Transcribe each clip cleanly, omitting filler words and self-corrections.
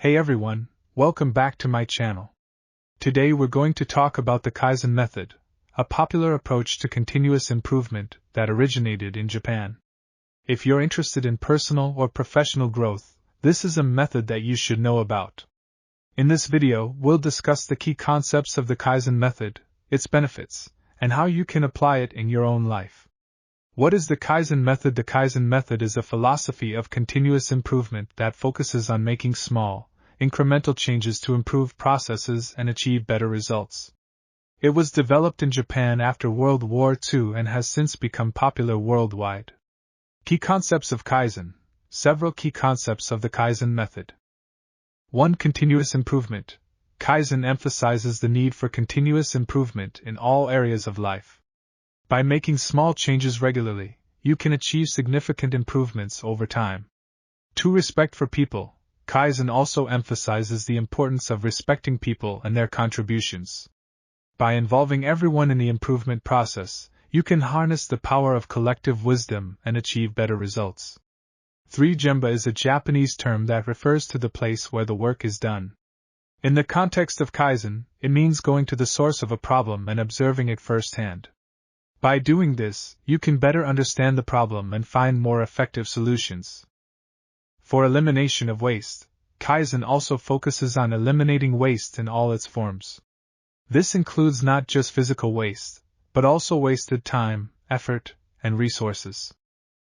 Hey everyone, welcome back to my channel. Today we're going to talk about the kaizen method, a popular approach to continuous improvement that originated in Japan. If you're interested in personal or professional growth, this is a method that you should know about. In this video, we'll discuss the key concepts of the kaizen method, its benefits, and how you can apply it in your own life. What is the kaizen method? The kaizen method is a philosophy of continuous improvement that focuses on making small, incremental changes to improve processes and achieve better results. It was developed in Japan after World War II and has since become popular worldwide. Key concepts of kaizen. Several key concepts of the kaizen method. 1. Continuous improvement. Kaizen emphasizes the need for continuous improvement in all areas of life. By making small changes regularly, you can achieve significant improvements over time. 2. Respect for people. Kaizen also emphasizes the importance of respecting people and their contributions. By involving everyone in the improvement process, you can harness the power of collective wisdom and achieve better results. 3. Gemba is a Japanese term that refers to the place where the work is done. In the context of kaizen, it means going to the source of a problem and observing it firsthand. By doing this, you can better understand the problem and find more effective solutions. For elimination of waste, kaizen also focuses on eliminating waste in all its forms. This includes not just physical waste, but also wasted time, effort, and resources.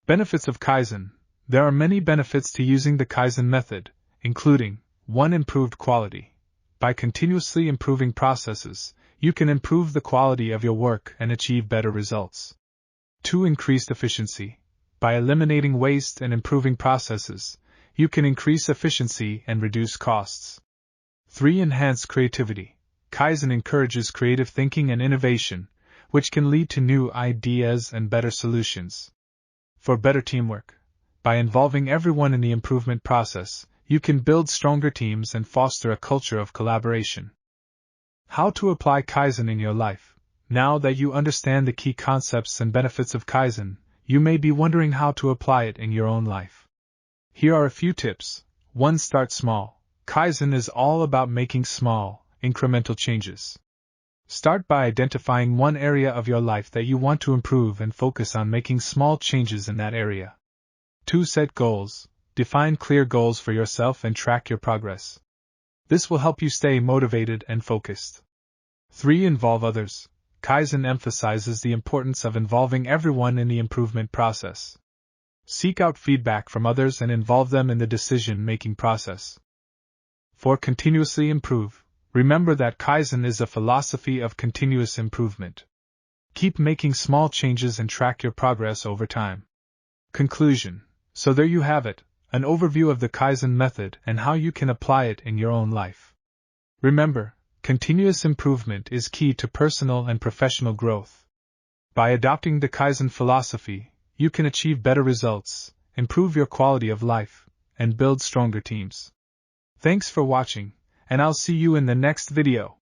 Benefits of kaizen. There are many benefits to using the kaizen method, including 1. Improved quality. By continuously improving processes, you can improve the quality of your work and achieve better results. 2. Increased efficiency. By eliminating waste and improving processes, you can increase efficiency and reduce costs. 3. Enhanced creativity. Kaizen encourages creative thinking and innovation, which can lead to new ideas and better solutions. For better teamwork. By involving everyone in the improvement process, you can build stronger teams and foster a culture of collaboration. How to apply kaizen in your life. Now that you understand the key concepts and benefits of kaizen, you may be wondering how to apply it in your own life. Here are a few tips. 1. Start small. Kaizen is all about making small, incremental changes. Start by identifying one area of your life that you want to improve and focus on making small changes in that area. 2. Set goals. Define clear goals for yourself and track your progress. This will help you stay motivated and focused. 3. Involve others. Kaizen emphasizes the importance of involving everyone in the improvement process. Seek out feedback from others and involve them in the decision-making process. 4. Continuously improve. Remember that kaizen is a philosophy of continuous improvement. Keep making small changes and track your progress over time. Conclusion. So there you have it, an overview of the kaizen method and how you can apply it in your own life. Remember, continuous improvement is key to personal and professional growth. By adopting the kaizen philosophy, you can achieve better results, improve your quality of life, and build stronger teams. Thanks for watching, and I'll see you in the next video.